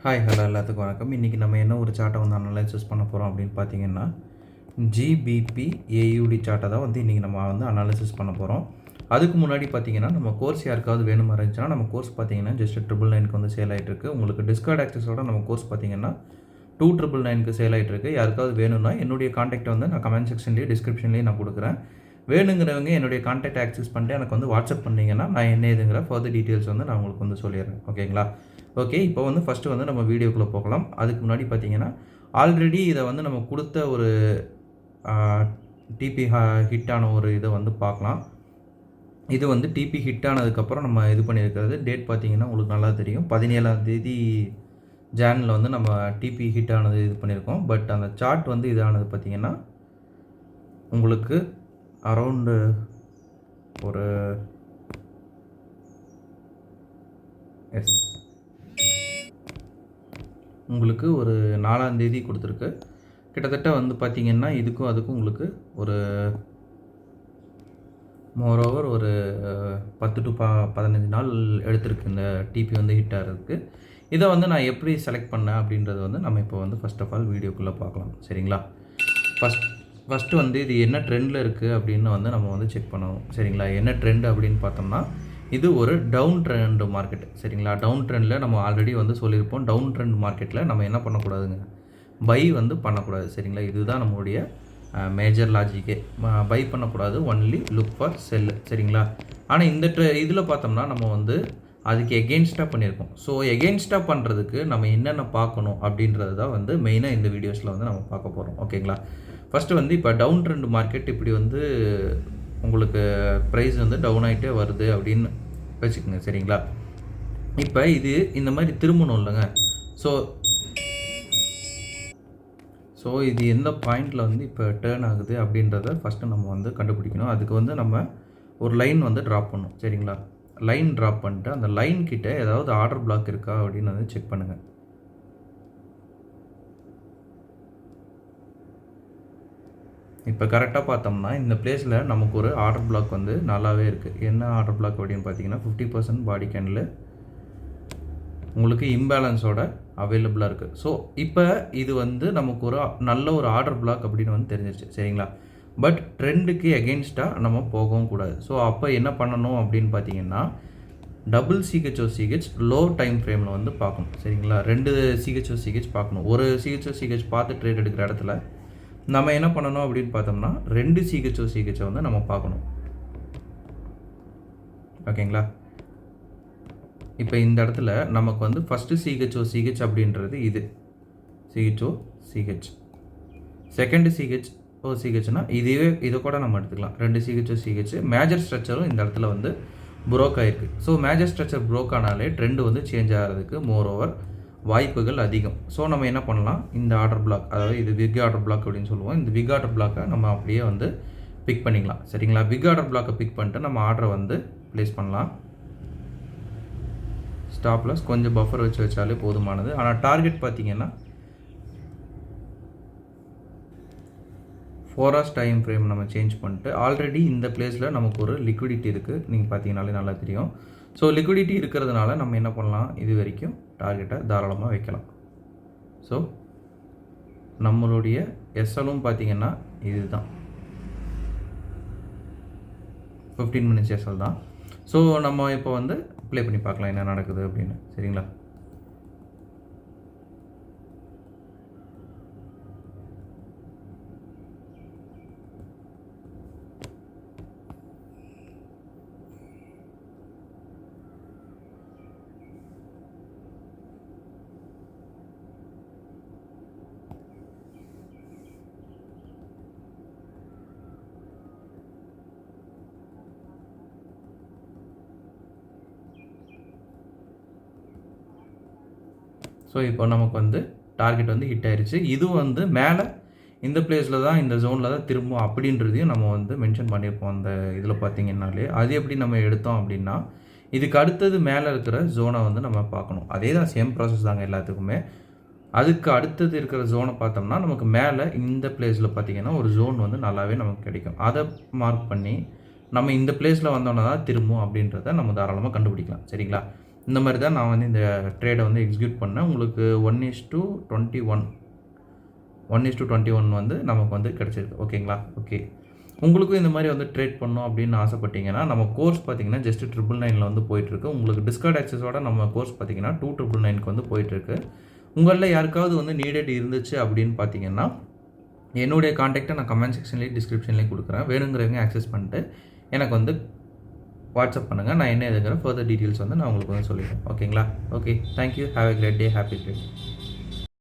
Hello எல்லாத்துக்கும் வணக்கம். இன்றைக்கி நம்ம என்ன ஒரு சார்ட்டை வந்து அனலைசிஸ் பண்ண போகிறோம் அப்படின்னு பார்த்தீங்கன்னா, ஜிபிபி ஏயுடி சார்ட்டை தான் வந்து இன்றைக்கி நம்ம வந்து அனாலிசிஸ் பண்ண போகிறோம். அதுக்கு முன்னாடி பார்த்தீங்கன்னா, நம்ம கோர்ஸ் யாருக்காவது வேணுமா இருந்துச்சுன்னா, நம்ம கோர்ஸ் பார்த்தீங்கன்னா ஜஸ்ட் 999க்கு வந்து சேல் ஆகிட்டுருக்கு. உங்களுக்கு டிஸ்கார்ட் ஆக்சஸோட நம்ம கோர்ஸ் பார்த்தீங்கன்னா 2999க்கு சேல் ஆகிட்டுருக்கு. யாருக்காவது வேணும்னா என்னுடைய காண்டாக்டை வந்து நான் கமெண்ட் செக்ஷன்லேயே டிஸ்கிரிப்ஷன்லேயே நான் கொடுக்குறேன். வேணுங்கிறவங்க என்னுடைய காண்டாக்ட் ஆக்சஸ் பண்ணிட்டு எனக்கு வந்து வாட்ஸ்அப் பண்ணிங்கன்னா நான் என்ன ஏதுங்கிற ஃபர்தர் டீட்டெயில்ஸ் வந்து நான் உங்களுக்கு வந்து சொல்லிடுறேன். ஓகேங்களா? ஓகே, இப்போ வந்து ஃபஸ்ட்டு வந்து நம்ம வீடியோக்குள்ளே போகலாம். அதுக்கு முன்னாடி பார்த்தீங்கன்னா, ஆல்ரெடி இதை வந்து நம்ம கொடுத்த ஒரு டிபி ஹிட்டான ஒரு இதை வந்து பார்க்கலாம். இது வந்து டிபி ஹிட் ஆனதுக்கப்புறம் நம்ம இது பண்ணியிருக்கிறது டேட் பார்த்தீங்கன்னா உங்களுக்கு நல்லா தெரியும். 17ஆம் தேதி ஜானில் வந்து நம்ம டிபி ஹிட் ஆனது இது பண்ணியிருக்கோம். பட் அந்த சார்ட் வந்து இதானது பார்த்தீங்கன்னா உங்களுக்கு அரவுண்டு ஒரு உங்களுக்கு ஒரு 4ஆம் தேதி கொடுத்துருக்கு. கிட்டத்தட்ட வந்து பார்த்திங்கன்னா இதுக்கும் அதுக்கும் உங்களுக்கு ஒரு மோரோவர் ஒரு 10 to 15 நாள் எடுத்திருக்கு இந்த டிபி வந்து ஹிட் ஆகிறதுக்கு. இதை வந்து நான் எப்படி செலக்ட் பண்ணேன் அப்படின்றது வந்து நம்ம இப்போ வந்து ஃபஸ்ட் ஆஃப் ஆல் வீடியோக்குள்ளே பார்க்கலாம். சரிங்களா? ஃபஸ்ட்டு வந்து இது என்ன ட்ரெண்டில் இருக்குது அப்படின்னு வந்து நம்ம வந்து செக் பண்ணணும். சரிங்களா? என்ன ட்ரெண்ட் அப்படின்னு பார்த்தோம்னா, இது ஒரு டவுன் ட்ரெண்ட் மார்க்கெட். சரிங்களா? டவுன் ட்ரெண்டில் நம்ம ஆல்ரெடி வந்து சொல்லியிருப்போம். டவுன் ட்ரெண்ட் மார்க்கெட்டில் நம்ம என்ன பண்ணக்கூடாதுங்க, பை வந்து பண்ணக்கூடாது. சரிங்களா? இதுதான் நம்மளுடைய மேஜர் லாஜிக்கே. பை பண்ணக்கூடாது, ஒன்லி லுக் ஃபார் செல்லு. சரிங்களா? ஆனால் இந்த இதில் பார்த்தோம்னா நம்ம வந்து அதுக்கு எகெயின்ஸ்டாக பண்ணியிருக்கோம். ஸோ எகெயின்ஸ்டாக பண்ணுறதுக்கு நம்ம என்னென்ன பார்க்கணும் அப்படின்றது தான் வந்து மெயினாக இந்த வீடியோஸில் வந்து நம்ம பார்க்க போகிறோம். ஓகேங்களா? ஃபஸ்ட்டு வந்து இப்போ டவுன் ட்ரெண்ட் மார்க்கெட் இப்படி வந்து உங்களுக்கு ப்ரைஸ் வந்து டவுன் ஆகிட்டே வருது அப்படின்னு வச்சுக்கோங்க. சரிங்களா? இப்போ இது இந்த மாதிரி திரும்பணும் இல்லைங்க. ஸோ இது எந்த பாயிண்டில் வந்து இப்போ டேர்ன் ஆகுது அப்படின்றத ஃபஸ்ட்டு நம்ம வந்து கண்டுபிடிக்கணும். அதுக்கு வந்து நம்ம ஒரு லைன் வந்து ட்ராப் பண்ணணும். சரிங்களா? லைன் ட்ராப் பண்ணிட்டு அந்த லைன் கிட்ட ஏதாவது ஆர்டர் பிளாக் இருக்கா அப்படின்னு வந்து செக் பண்ணுங்கள். இப்போ கரெக்டாக பார்த்தோம்னா இந்த பிளேஸில் நமக்கு ஒரு ஆர்டர் பிளாக் வந்து நல்லாவே இருக்குது. என்ன ஆர்டர் பிளாக் அப்படின்னு பார்த்தீங்கன்னா 50% பாடி கேண்டில் உங்களுக்கு இம்பேலன்ஸோட அவைலபிளாக இருக்குது. ஸோ இப்போ இது வந்து நமக்கு ஒரு நல்ல ஒரு ஆர்டர் பிளாக் அப்படின்னு வந்து தெரிஞ்சிருச்சு. சரிங்களா? பட் ட்ரெண்டுக்கு எகெயின்ஸ்டாக நம்ம போகவும் கூடாது. ஸோ அப்போ என்ன பண்ணணும் அப்படின்னு பார்த்தீங்கன்னா, டபுள் சிஹெச்ஓசிஹெச் லோ டைம் ஃப்ரேமில் வந்து பார்க்கணும். சரிங்களா? 2 சிஹெச்ஓசிஹெச் பார்க்கணும். ஒரு சிஹெச்ஓசிஹெச் பார்த்து ட்ரேட் எடுக்கிற இடத்துல நம்ம என்ன பண்ணணும் அப்படின்னு பார்த்தோம்னா 2 சிஹெச்ஓசிஹெச்சை வந்து நம்ம பார்க்கணும். ஓகேங்களா? இப்போ இந்த இடத்துல நமக்கு வந்து ஃபஸ்ட்டு சிஹெச்ஓசிஹெச் அப்படின்றது இது சிஹெச்ஓசிஹெச். செகண்ட் சிஹெச்ஓசிஹெச்னா இதை கூட நம்ம எடுத்துக்கலாம். 2 சிஹெச்ஓசிஹெச். மேஜர் ஸ்ட்ரக்சரும் இந்த இடத்துல வந்து ப்ரோக் ஆகிருக்கு. ஸோ மேஜர் ஸ்ட்ரக்சர் ப்ரோக் ஆனாலே ட்ரெண்டு வந்து சேஞ்ச் ஆகிறதுக்கு மோரோவர் வாய்ப்புகள் அதிகம். ஸோ நம்ம என்ன பண்ணலாம், இந்த ஆர்டர் பிளாக், அதாவது இது விக் ஆர்டர் பிளாக் அப்படின்னு சொல்லுவோம். இந்த விக் ஆர்டர் பிளாக்கை நம்ம அப்படியே வந்து பிக் பண்ணிக்கலாம். சரிங்களா? விக் ஆர்டர் பிளாக்கை பிக் பண்ணிட்டு நம்ம ஆர்டரை வந்து ப்ளேஸ் பண்ணலாம். ஸ்டாப்லஸ் கொஞ்சம் பஃபர் வச்சாலே போதுமானது. ஆனால் டார்கெட் பார்த்தீங்கன்னா 4 hours டைம் ஃப்ரேம் நம்ம சேஞ்ச் பண்ணிட்டு ஆல்ரெடி இந்த பிளேஸில் நமக்கு ஒரு லிக்விடிட்டி இருக்குது. நீங்கள் பார்த்தீங்கனாலே நல்லா தெரியும். ஸோ லிக்விடிட்டி இருக்கிறதுனால நம்ம என்ன பண்ணலாம், இது வரைக்கும் டார்கெட்டை தாராளமாக வைக்கலாம். ஸோ நம்மளுடைய எஸ்எலும் பார்த்தீங்கன்னா இதுதான் 15 minutes எஸ்எல் தான். ஸோ நம்ம இப்போ வந்து ப்ளே பண்ணி பார்க்கலாம் என்ன நடக்குது அப்படின்னு. சரிங்களா? ஸோ இப்போ நமக்கு வந்து டார்கெட் வந்து ஹிட் ஆயிடுச்சு. இதுவும் வந்து மேலே இந்த பிளேஸில் தான், இந்த ஜோனில் தான் திரும்பும் அப்படின்றதையும் நம்ம வந்து மென்ஷன் பண்ணியிருப்போம் அந்த இதில் பார்த்தீங்கன்னாலே. அது எப்படி நம்ம எடுத்தோம் அப்படின்னா, இதுக்கு அடுத்தது மேலே இருக்கிற ஜோனை வந்து நம்ம பார்க்கணும். அதே தான், சேம் ப்ராசஸ் தாங்க எல்லாத்துக்குமே. அதுக்கு அடுத்தது இருக்கிற ஜோனை பார்த்தோம்னா நமக்கு மேலே இந்த பிளேஸில் பார்த்திங்கன்னா ஒரு ஜோன் வந்து நல்லாவே நமக்கு கிடைக்கும். அதை மார்க் பண்ணி நம்ம இந்த பிளேஸில் வந்தோன்னா தான் திரும்பும் அப்படின்றத நம்ம தாராளமாக கண்டுபிடிக்கலாம். சரிங்களா? இந்த மாதிரி தான் நான் வந்து இந்த ட்ரேடை வந்து எக்ஸிக்யூட் பண்ணேன். உங்களுக்கு 1:21 வந்து நமக்கு வந்து கிடச்சிருக்கு. ஓகேங்களா? ஓகே. உங்களுக்கும் இந்த மாதிரி வந்து ட்ரேட் பண்ணணும் அப்படின்னு ஆசைப்பட்டீங்கன்னா, நம்ம கோர்ஸ் பார்த்தீங்கன்னா ஜஸ்ட் 999 வந்து போயிட்டுருக்கு. உங்களுக்கு டிஸ்கார்ட் ஆக்சஸோட நம்ம கோர்ஸ் பார்த்தீங்கன்னா 2999க்கு வந்து போயிட்டுருக்கு. உங்களில் யாருக்காவது வந்து நீடட் இருந்துச்சு அப்படின்னு பார்த்தீங்கன்னா, என்னுடைய காண்டாக்டை நான் கமெண்ட் செக்ஷன்லேயும் டிஸ்கிரிப்ஷன்லேயும் கொடுக்குறேன். வேணுங்கிறவங்க ஆக்சஸ் பண்ணிட்டு எனக்கு வந்து வாட்ஸ்அப் பண்ணுங்கள். நான் என்ன எதுங்கிற ஃபர்தர் டீட்டெயில்ஸ் வந்து நான் உங்களுக்கு வந்து சொல்லிடுறேன். ஓகேங்களா? Okay. Thank you. Have a great day. Happy trade.